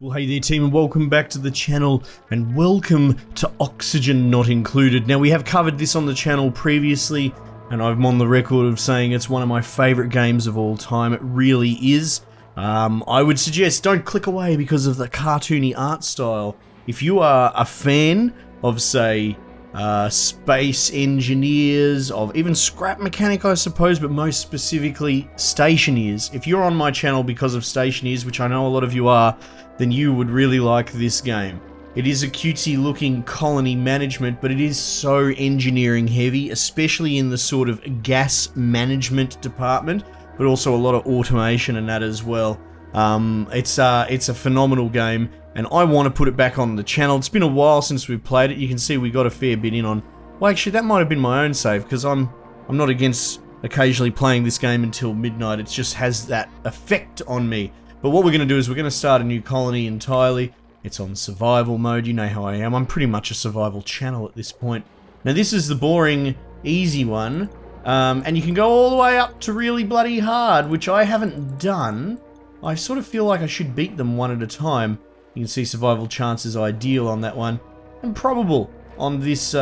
Well, hey there team, and welcome back to the channel, and welcome to Oxygen Not Included. Now, we have covered this on the channel previously, and I'm on the record of saying it's one of my favourite games of all time. It really is. I would suggest don't click away because of the cartoony art style. If you are a fan of, say, space engineers, of even scrap mechanic, I suppose, but most specifically stationeers. If you're on my channel because of stationeers, which I know a lot of you are, then you would really like this game. It is a cutesy looking colony management, but it is so engineering heavy, especially in the sort of gas management department, but also a lot of automation and that as well. It's a phenomenal game, and I want to put it back on the channel. It's been a while since we've played it. You can see we got a fair bit in on... Well, actually, that might have been my own save, because I'm not against occasionally playing this game until midnight. It just has that effect on me. But what we're going to do is we're going to start a new colony entirely. It's on survival mode. You know how I am. I'm pretty much a survival channel at this point. Now, this is the boring, easy one. And you can go all the way up to really bloody hard, which I haven't done. I sort of feel like I should beat them one at a time. You can see survival chances ideal on that one. And probable on this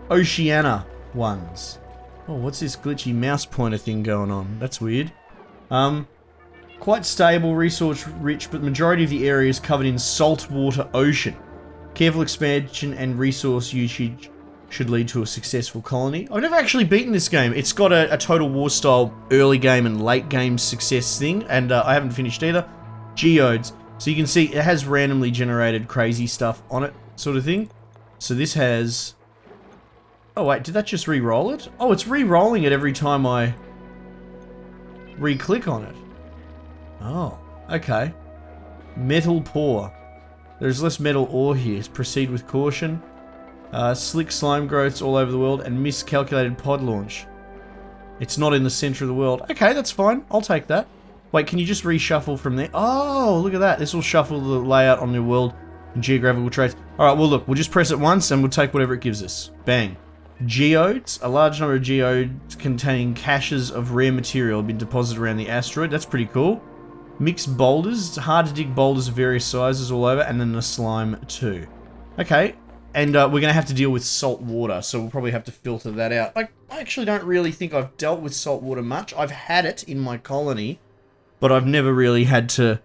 Oceania ones. Oh, what's this glitchy mouse pointer thing going on? That's weird. Quite stable, resource rich, but the majority of the area is covered in saltwater ocean. Careful expansion and resource usage should lead to a successful colony. I've never actually beaten this game. It's got a Total War style early game and late game success thing, and I haven't finished either. Geodes. So you can see it has randomly generated crazy stuff on it, sort of thing. So this has... Oh wait, did that just re-roll it? Oh, it's re-rolling it every time I re-click on it. Oh, okay. Metal poor. There's less metal ore here. Proceed with caution. Slick slime growths all over the world and miscalculated pod launch. It's not in the center of the world. Okay, that's fine. I'll take that. Wait, can you just reshuffle from there? Oh, look at that. This will shuffle the layout on your world and geographical traits. Alright, well look, we'll just press it once and we'll take whatever it gives us. Bang. Geodes. A large number of geodes containing caches of rare material have been deposited around the asteroid. That's pretty cool. Mixed boulders. It's hard to dig boulders of various sizes all over, and then the slime too. Okay, and we're going to have to deal with salt water, so we'll probably have to filter that out. I actually don't really think I've dealt with salt water much. I've had it in my colony, but I've never really had to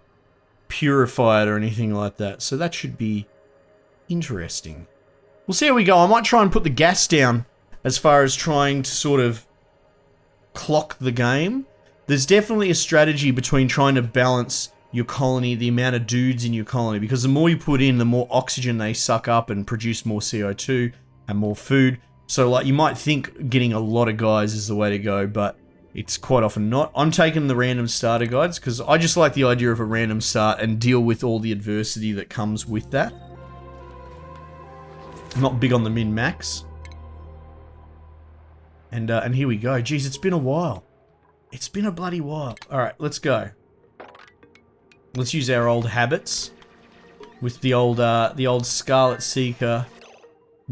purify it or anything like that, so that should be interesting. We'll see how we go. I might try and put the gas down as far as trying to sort of clock the game. There's definitely a strategy between trying to balance your colony, the amount of dudes in your colony, because the more you put in, the more oxygen they suck up and produce more CO2 and more food. So, like, you might think getting a lot of guys is the way to go, but it's quite often not. I'm taking the random starter guides because I just like the idea of a random start and deal with all the adversity that comes with that. I'm not big on the min-max. And here we go. Jeez, it's been a while. It's been a bloody while. Alright, let's go. Let's use our old habits. With the old Scarlet Seeker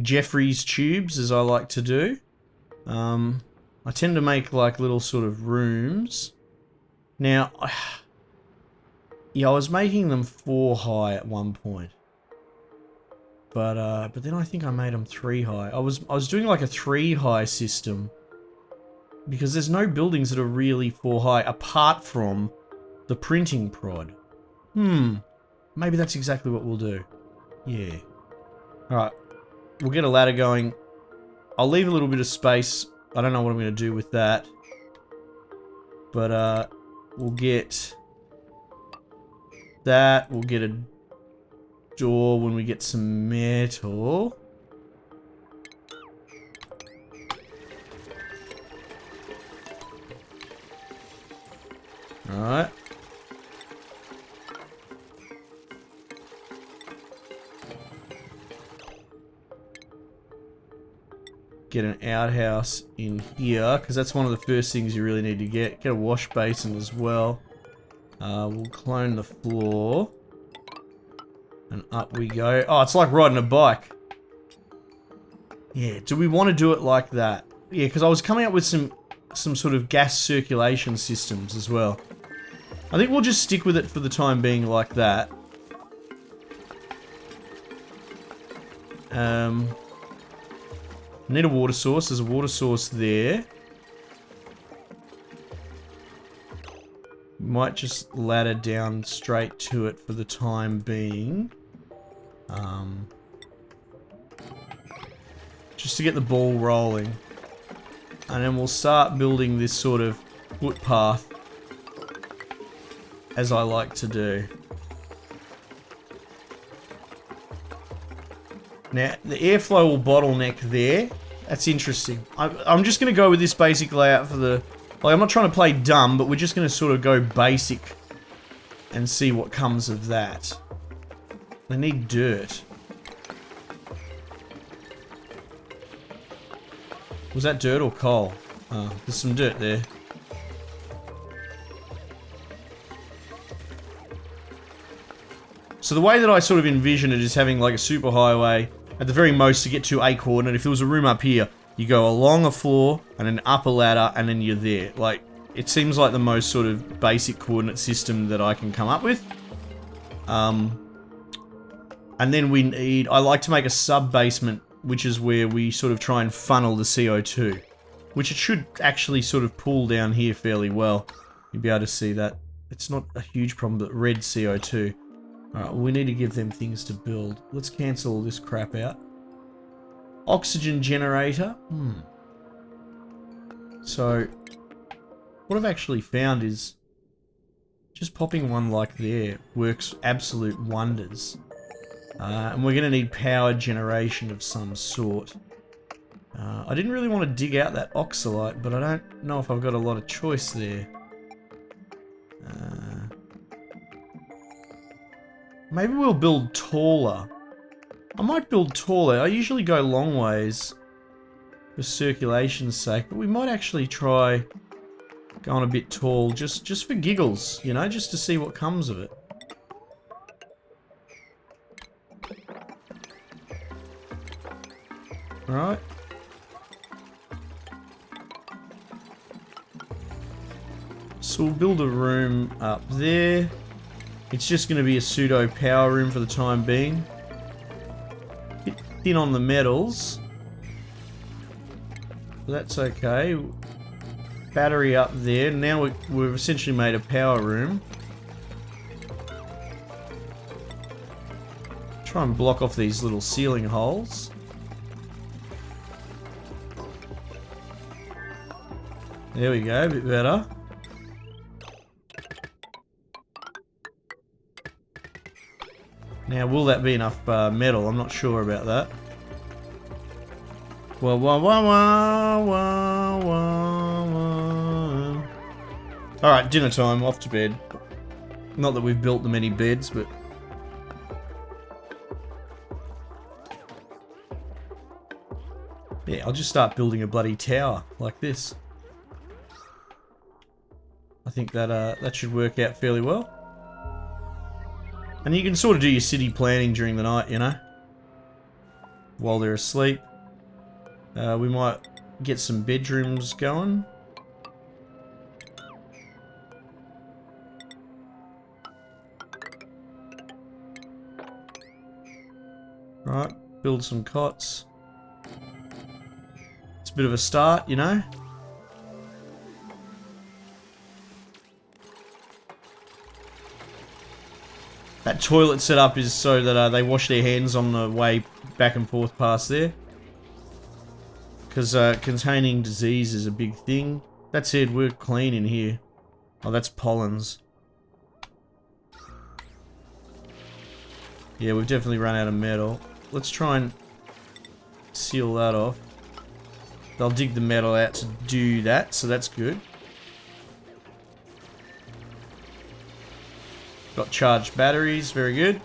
Jeffrey's tubes, as I like to do. I tend to make like little sort of rooms. Now, yeah, I was making them 4 high at one point. But then I think I made them 3 high. I was doing like a 3 high system. Because there's no buildings that are really 4 high apart from the printing prod. Maybe that's exactly what we'll do. Yeah. Alright. We'll get a ladder going. I'll leave a little bit of space. I don't know what I'm going to do with that. But, we'll get that. We'll get a door when we get some metal. Alright. Get an outhouse in here, because that's one of the first things you really need to get. Get a wash basin as well. We'll clone the floor. And up we go. Oh, it's like riding a bike. Yeah, do we want to do it like that? Yeah, because I was coming up with some sort of gas circulation systems as well. I think we'll just stick with it for the time being like that. Need a water source. There's a water source there. Might just ladder down straight to it for the time being. Just to get the ball rolling. And then we'll start building this sort of footpath, as I like to do. Now, the airflow will bottleneck there. That's interesting. I'm just going to go with this basic layout for the... Like, I'm not trying to play dumb, but we're just going to sort of go basic and see what comes of that. They need dirt. Was that dirt or coal? Oh, there's some dirt there. So the way that I sort of envision it is having like a superhighway at the very most to get to a coordinate. If there was a room up here, you go along a floor and an upper ladder and then you're there. Like, it seems like the most sort of basic coordinate system that I can come up with. And then we need... I like to make a sub-basement, which is where we sort of try and funnel the CO2. Which it should actually sort of pull down here fairly well. You'll be able to see that. It's not a huge problem, but red CO2. Alright, well, we need to give them things to build. Let's cancel all this crap out. Oxygen generator. So, what I've actually found is just popping one like there works absolute wonders. And we're going to need power generation of some sort. I didn't really want to dig out that oxalite, but I don't know if I've got a lot of choice there. Maybe we'll build taller. I might build taller. I usually go long ways for circulation's sake, but we might actually try going a bit tall just for giggles, you know, just to see what comes of it. Right. So we'll build a room up there. It's just going to be a pseudo power room for the time being. Bit thin on the metals. But that's okay. Battery up there. Now we've essentially made a power room. Try and block off these little ceiling holes. There we go, a bit better. Now, will that be enough metal? I'm not sure about that. Wah, wah, wah, wah, wah, wah, wah. Alright, dinner time, off to bed. Not that we've built them any beds, but... yeah, I'll just start building a bloody tower, like this. I think that should work out fairly well. And you can sort of do your city planning during the night, you know? While they're asleep. We might get some bedrooms going. Right, build some cots. It's a bit of a start, you know? That toilet setup is so that they wash their hands on the way back and forth past there. Because containing disease is a big thing. That said, we're clean in here. Oh, that's pollens. Yeah, we've definitely run out of metal. Let's try and seal that off. They'll dig the metal out to do that, so that's good. Got charged batteries, very good.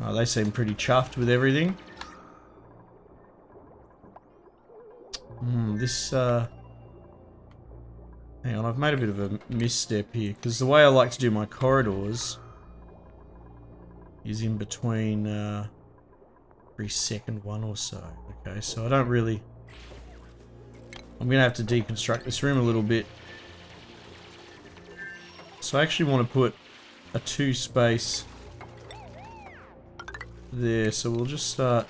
Oh, they seem pretty chuffed with everything. Hang on, I've made a bit of a misstep here, because the way I like to do my corridors is in between every second one or so. Okay, so I don't really... I'm going to have to deconstruct this room a little bit. So I actually want to put a 2 space there. So we'll just start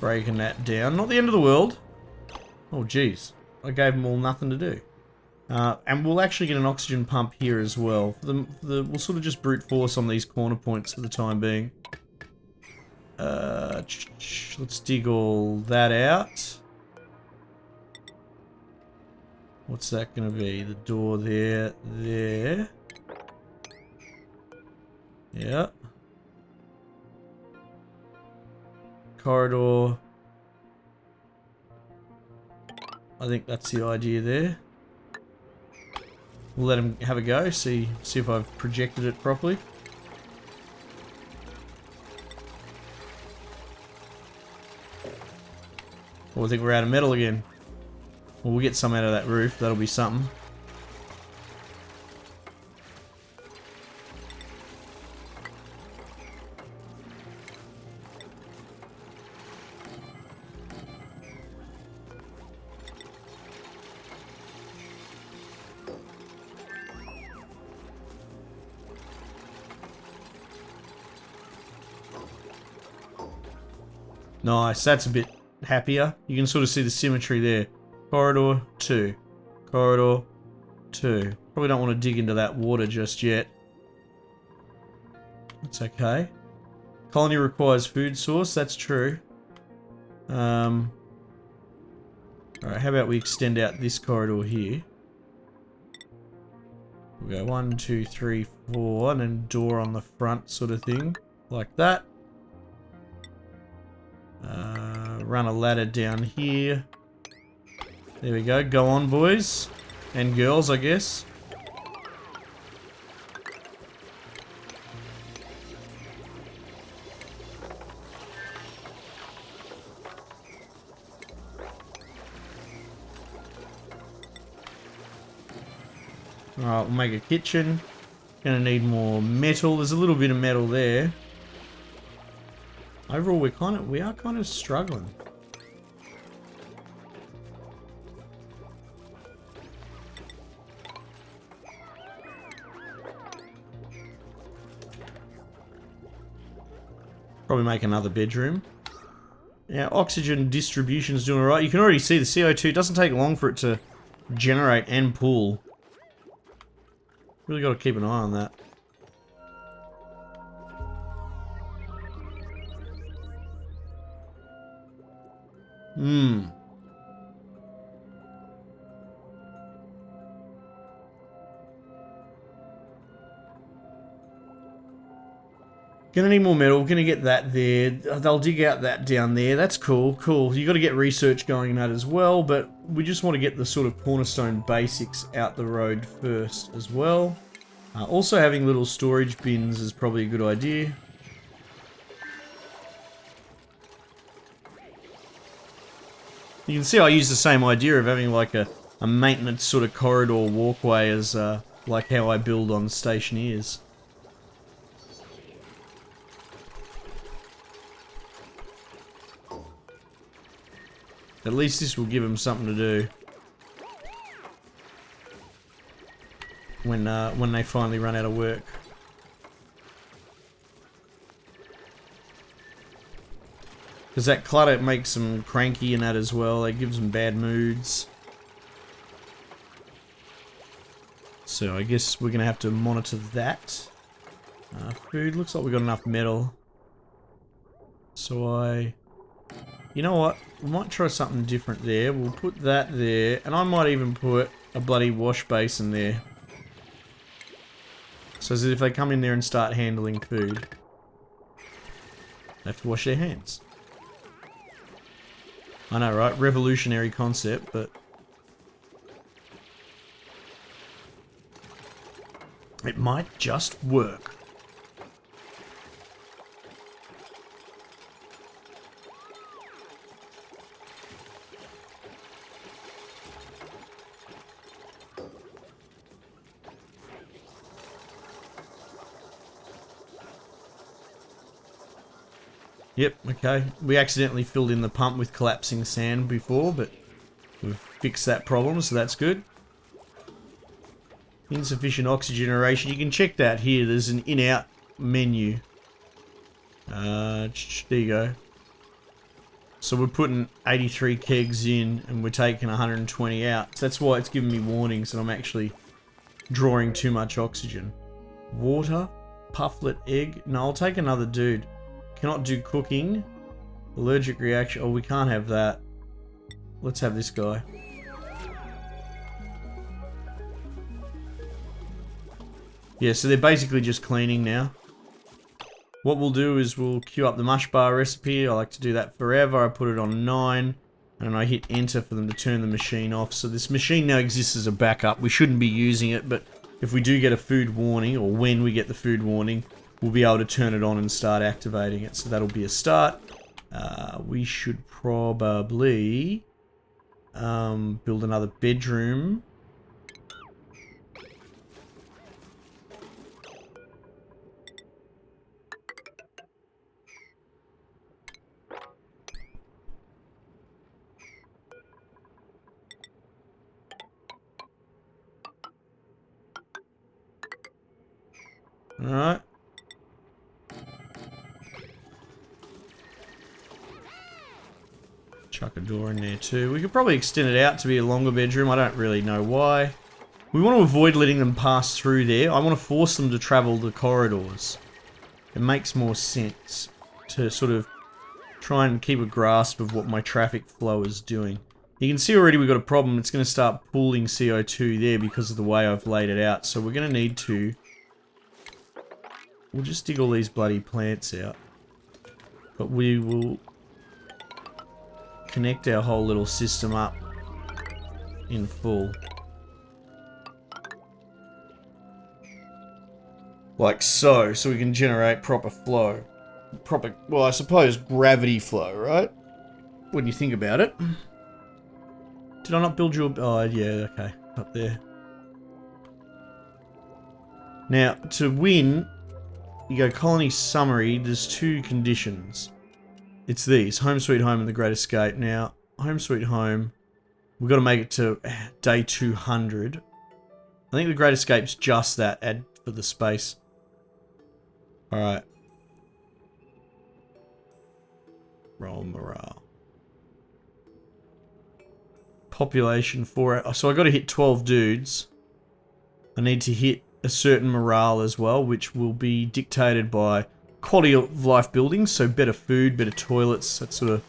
breaking that down. Not the end of the world. Oh, geez. I gave them all nothing to do. And we'll actually get an oxygen pump here as well. We'll sort of just brute force on these corner points for the time being. Let's dig all that out. What's that going to be? The door there, there. Yeah. Corridor. I think that's the idea there. We'll let him have a go, see if I've projected it properly. Oh, I think we're out of metal again. Well, we'll get some out of that roof, that'll be something. Nice, that's a bit happier. You can sort of see the symmetry there. Corridor 2. Corridor 2. Probably don't want to dig into that water just yet. That's okay. Colony requires food source, that's true. Alright, how about we extend out this corridor here. We'll go 1, 2, 3, 4, and then door on the front sort of thing. Like that. Run a ladder down here. There we go. Go on, boys. And girls, I guess. Alright, we'll make a kitchen. Gonna need more metal. There's a little bit of metal there. Overall, we are kind of struggling. Probably make another bedroom. Yeah, oxygen distribution is doing alright. You can already see the CO2 doesn't take long for it to generate and pool. Really got to keep an eye on that. Gonna need more metal, gonna get that there. They'll dig out that down there. That's cool, cool. You gotta get research going in that as well, but we just want to get the sort of cornerstone basics out the road first as well. Also having little storage bins is probably a good idea. You can see I use the same idea of having like a maintenance sort of corridor walkway as like how I build on stationeers. At least this will give them something to do when they finally run out of work. Because that clutter makes them cranky and that as well. It gives them bad moods. So I guess we're going to have to monitor that. Food, looks like we've got enough metal. So you know what? We might try something different there. We'll put that there. And I might even put a bloody wash basin there. So as if they come in there and start handling food, they have to wash their hands. I know, right? Revolutionary concept, but it might just work. Yep, okay. We accidentally filled in the pump with collapsing sand before, but we've fixed that problem, so that's good. Insufficient oxygen generation. You can check that here. There's an in-out menu. There you go. So we're putting 83 kegs in and we're taking 120 out. So that's why it's giving me warnings that I'm actually drawing too much oxygen. Water, pufflet, egg. No, I'll take another dude. Cannot do cooking. Allergic reaction. Oh, we can't have that. Let's have this guy. Yeah, so they're basically just cleaning now. What we'll do is we'll queue up the mush bar recipe. I like to do that forever. I put it on 9 and I hit enter for them to turn the machine off. So this machine now exists as a backup. We shouldn't be using it, but if we do get a food warning, or when we get the food warning, we'll be able to turn it on and start activating it. So that'll be a start. We should probably build another bedroom. Alright. Chuck a door in there too. We could probably extend it out to be a longer bedroom. I don't really know why. We want to avoid letting them pass through there. I want to force them to travel the corridors. It makes more sense to sort of try and keep a grasp of what my traffic flow is doing. You can see already we've got a problem. It's going to start pooling CO2 there because of the way I've laid it out. So we're going to need to... We'll just dig all these bloody plants out. But we will connect our whole little system up in full. Like so, so we can generate proper flow. Proper, well, I suppose gravity flow, right? When you think about it. Did I not build your... Oh, yeah, okay. Up there. Now, to win... You go colony summary, there's 2 conditions. It's these, home sweet home and the great escape. Now, home sweet home, we've got to make it to day 200. I think the great escape's just that, add for the space. Alright. Roll morale. Population 4, so I got to hit 12 dudes. I need to hit a certain morale as well, which will be dictated by quality of life buildings, so better food, better toilets. That's sort of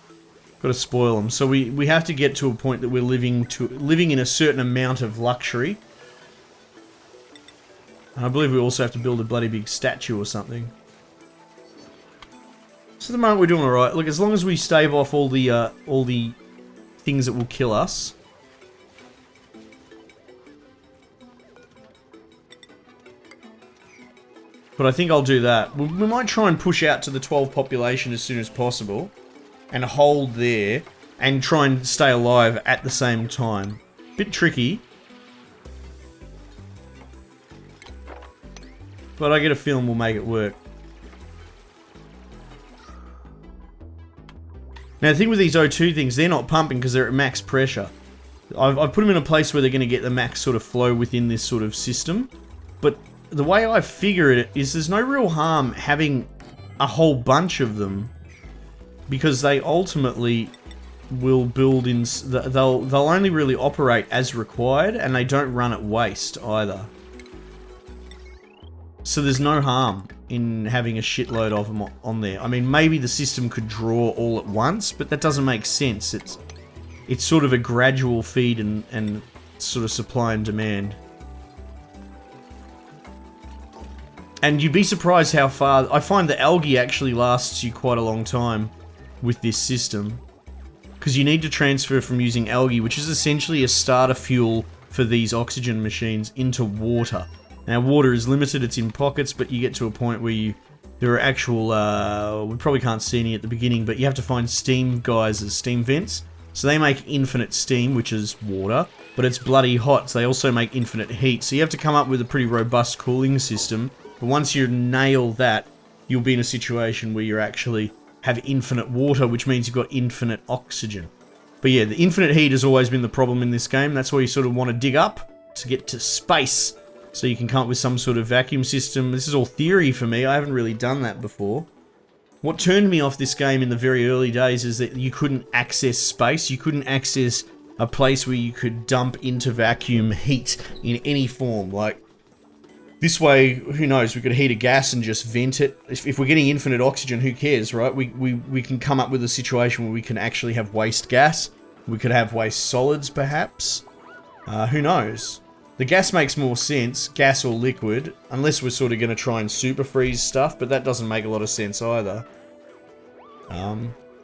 got to spoil them. So we have to get to a point that we're living in a certain amount of luxury. And I believe we also have to build a bloody big statue or something. So at the moment we're doing alright. Look, as long as we stave off all the things that will kill us. But I think I'll do that. We might try and push out to the 12 population as soon as possible. And hold there. And try and stay alive at the same time. Bit tricky. But I get a feeling we'll make it work. Now the thing with these O2 things, they're not pumping because they're at max pressure. I've put them in a place where they're going to get the max sort of flow within this sort of system. But the way I figure it is there's no real harm having a whole bunch of them, because they ultimately will build in... They'll only really operate as required, and they don't run at waste either. So there's no harm in having a shitload of them on there. I mean, maybe the system could draw all at once, but that doesn't make sense. It's sort of a gradual feed and sort of supply and demand. And you'd be surprised how far... I find the algae actually lasts you quite a long time with this system. Because you need to transfer from using algae, which is essentially a starter fuel for these oxygen machines, into water. Now, water is limited, it's in pockets, but you get to a point where there are actual... we probably can't see any at the beginning, but you have to find steam geysers, steam vents. So they make infinite steam, which is water, but it's bloody hot, so they also make infinite heat. So you have to come up with a pretty robust cooling system. But once you nail that, you'll be in a situation where you actually have infinite water, which means you've got infinite oxygen. But yeah, the infinite heat has always been the problem in this game. That's why you sort of want to dig up to get to space, So you can come up with some sort of vacuum system. This is all theory for me. I haven't really done that before. What turned me off this game in the very early days is that you couldn't access space. You couldn't access a place where you could dump into vacuum heat in any form. Like, this way, who knows, we could heat a gas and just vent it. If we're getting infinite oxygen, who cares, right? We can come up with a situation where we can actually have waste gas. We could have waste solids, perhaps. Who knows? The gas makes more sense, gas or liquid, unless we're sort of going to try and super freeze stuff, but that doesn't make a lot of sense either.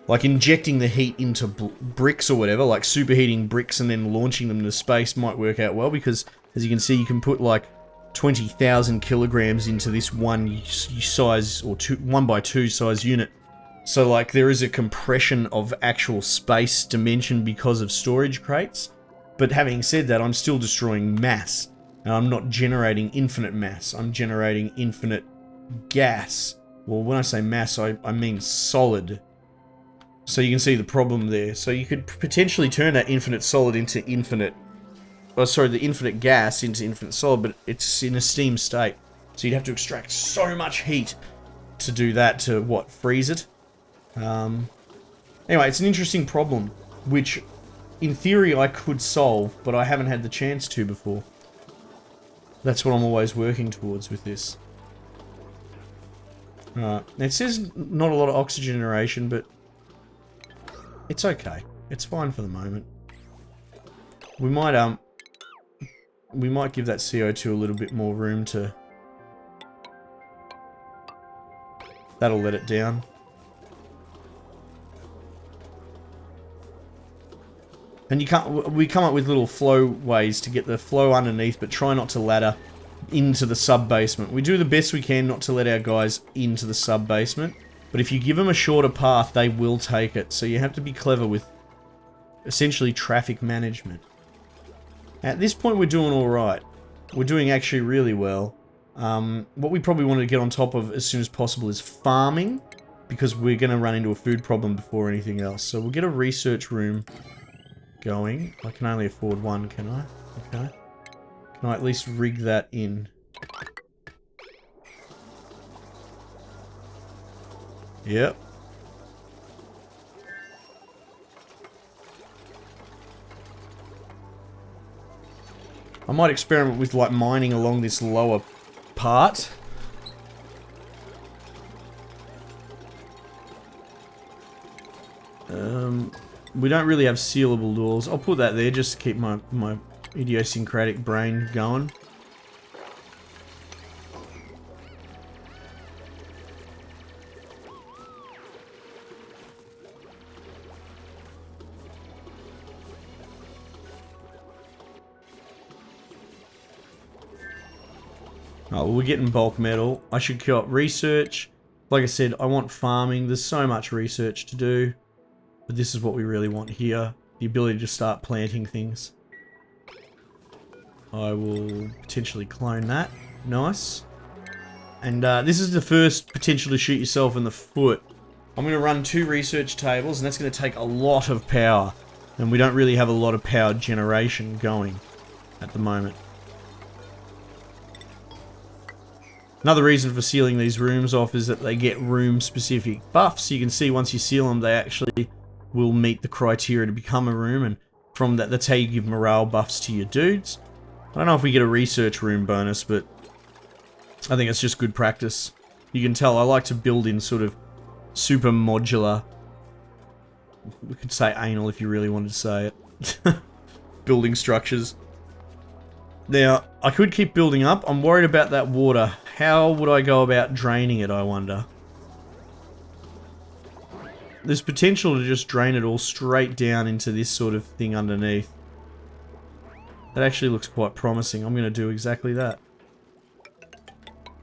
Like injecting the heat into bricks or whatever, like superheating bricks and then launching them into space might work out well, because as you can see, you can put like 20,000 kilograms into this one size, or 1x2 size unit. So like there is a compression of actual space dimension because of storage crates. But having said that, I'm still destroying mass. And I'm not generating infinite mass. I'm generating infinite gas. Well, when I say mass, I mean solid. So you can see the problem there. So you could potentially turn that infinite solid into infinite... Oh, sorry, the infinite gas into infinite solid, but it's in a steam state. So you'd have to extract so much heat to do that, to, what, freeze it? Anyway, it's an interesting problem, which... in theory, I could solve, but I haven't had the chance to before. That's what I'm always working towards with this. Alright, it says not a lot of oxygen generation, but it's okay. It's fine for the moment. We might give that CO2 a little bit more room to... That'll let it down. And we come up with little flow ways to get the flow underneath, but try not to ladder into the sub-basement. We do the best we can not to let our guys into the sub-basement, but if you give them a shorter path, they will take it. So you have to be clever with, essentially, traffic management. At this point, we're doing alright. We're doing actually really well. What we probably want to get on top of as soon as possible is farming, because we're going to run into a food problem before anything else. So we'll get a research room going. I can only afford one, can I? Okay. Can I at least rig that in? Yep. I might experiment with like mining along this lower part. We don't really have sealable doors. I'll put that there just to keep my idiosyncratic brain going. Oh, we're getting bulk metal. I should kill up research. Like I said, I want farming. There's so much research to do. But this is what we really want here. The ability to start planting things. I will potentially clone that. Nice. And this is the first potential to shoot yourself in the foot. I'm going to run 2 research tables, and that's going to take a lot of power. And we don't really have a lot of power generation going at the moment. Another reason for sealing these rooms off is that they get room-specific buffs. You can see once you seal them, they actually will meet the criteria to become a room, and from that, that's how you give morale buffs to your dudes. I don't know if we get a research room bonus, but I think it's just good practice. You can tell I like to build in sort of super modular, we could say anal if you really wanted to say it, building structures. Now, I could keep building up. I'm worried about that water. How would I go about draining it, I wonder? There's potential to just drain it all straight down into this sort of thing underneath. That actually looks quite promising. I'm going to do exactly that.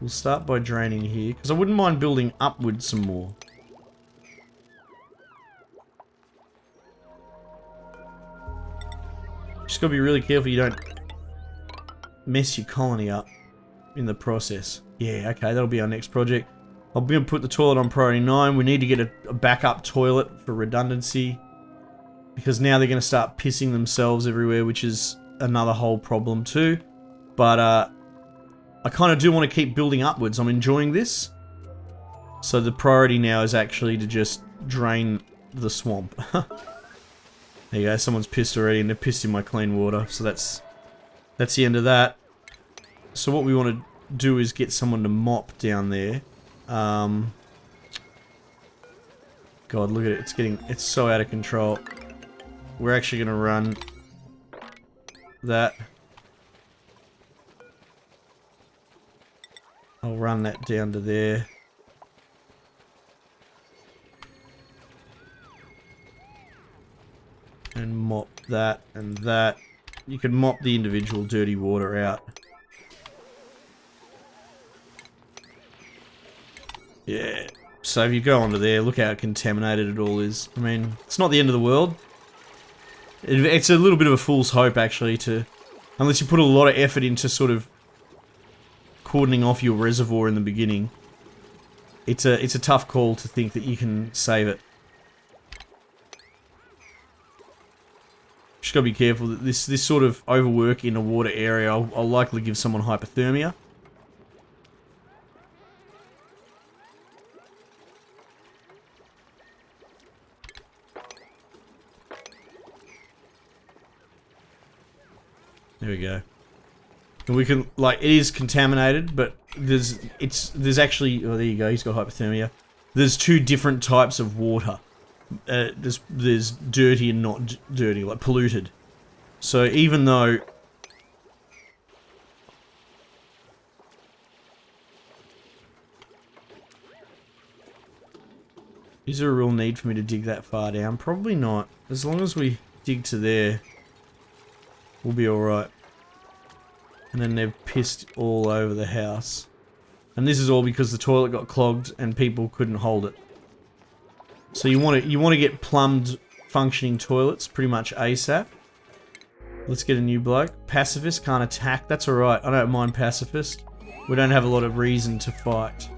We'll start by draining here, because I wouldn't mind building upwards some more. Just gotta be really careful you don't mess your colony up in the process. Yeah, okay, that'll be our next project. I'm going to put the toilet on priority 9. We need to get a backup toilet for redundancy, because now they're going to start pissing themselves everywhere, which is another whole problem too. But I kind of do want to keep building upwards. I'm enjoying this. So the priority now is actually to just drain the swamp. There you go, someone's pissed already and they're pissed in my clean water. So that's the end of that. So what we want to do is get someone to mop down there. God, look at it. It's so out of control. We're actually going to run that. I'll run that down to there. And mop that and that. You can mop the individual dirty water out. Yeah. So if you go onto there, look how contaminated it all is. I mean, it's not the end of the world. It's a little bit of a fool's hope, actually, unless you put a lot of effort into sort of cordoning off your reservoir in the beginning. It's a tough call to think that you can save it. Just gotta be careful that this sort of overwork in a water area, I'll likely give someone hypothermia. There we go. And we can, like, it is contaminated, but there's actually, oh, there you go, he's got hypothermia. There's two different types of water. There's dirty and not dirty, like polluted. So even though... Is there a real need for me to dig that far down? Probably not. As long as we dig to there, we'll be alright. And then they've pissed all over the house. And this is all because the toilet got clogged and people couldn't hold it. So you want to get plumbed, functioning toilets pretty much ASAP. Let's get a new bloke. Pacifist can't attack. That's alright. I don't mind pacifist. We don't have a lot of reason to fight.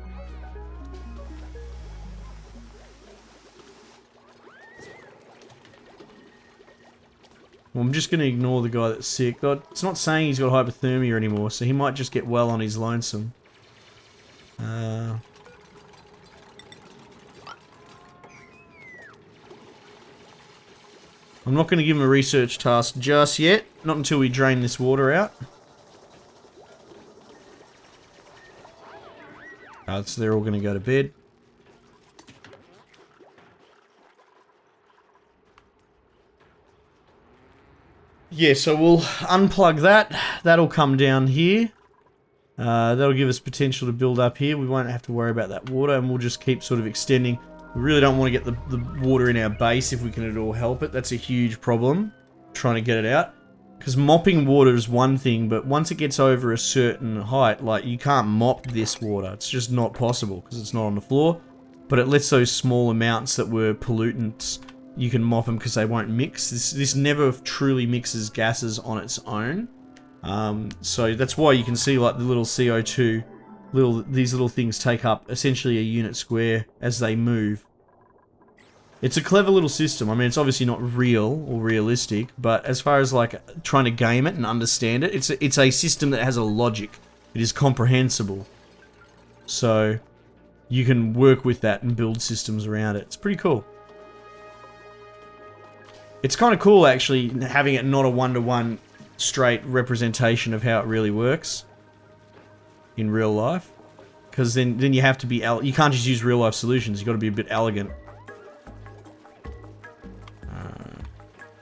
Well, I'm just going to ignore the guy that's sick. It's not saying he's got hypothermia anymore, so he might just get well on his lonesome. I'm not going to give him a research task just yet. Not until we drain this water out. So they're all going to go to bed. Yeah, so we'll unplug that. That'll come down here. That'll give us potential to build up here. We won't have to worry about that water, and we'll just keep sort of extending. We really don't want to get the water in our base if we can at all help it. That's a huge problem, trying to get it out. Because mopping water is one thing, but once it gets over a certain height, like, you can't mop this water. It's just not possible, because it's not on the floor. But it lets those small amounts that were pollutants, you can mop them because they won't mix. This never truly mixes gases on its own. So that's why you can see, like, the little CO2, these little things take up essentially a unit square as they move. It's a clever little system. I mean, it's obviously not real or realistic, but as far as, like, trying to game it and understand it, it's a system that has a logic. It is comprehensible. So you can work with that and build systems around it. It's pretty cool. It's kind of cool, actually, having it not a one-to-one straight representation of how it really works in real life. Because then you have to be... you can't just use real-life solutions. You've got to be a bit elegant.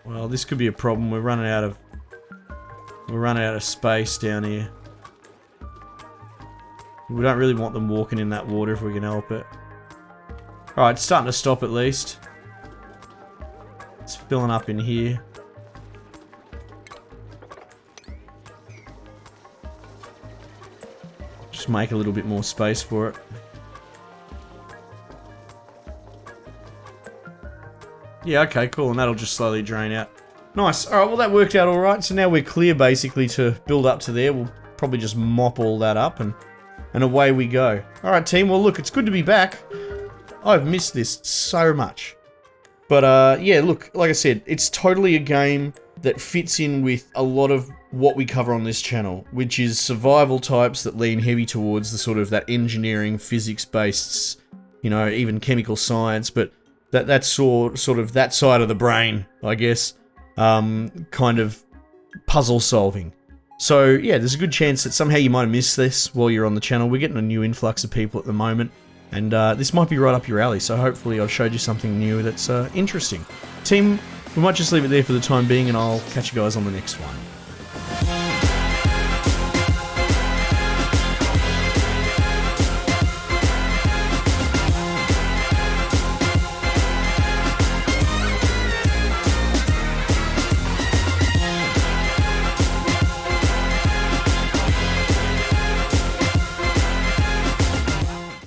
Well, this could be a problem. We're running out of space down here. We don't really want them walking in that water if we can help it. Alright, it's starting to stop at least. It's filling up in here. Just make a little bit more space for it. Yeah, okay, cool, and that'll just slowly drain out. Nice. Alright, well that worked out alright, so now we're clear basically to build up to there. We'll probably just mop all that up and away we go. Alright team, well look, it's good to be back. I've missed this so much. But yeah, look, like I said, it's totally a game that fits in with a lot of what we cover on this channel, which is survival types that lean heavy towards the sort of that engineering, physics-based, you know, even chemical science, but that's sort of that side of the brain, I guess, kind of puzzle solving. So yeah, there's a good chance that somehow you might have missed this while you're on the channel. We're getting a new influx of people at the moment, and this might be right up your alley, so hopefully I've showed you something new that's interesting. Team, we might just leave it there for the time being, and I'll catch you guys on the next one.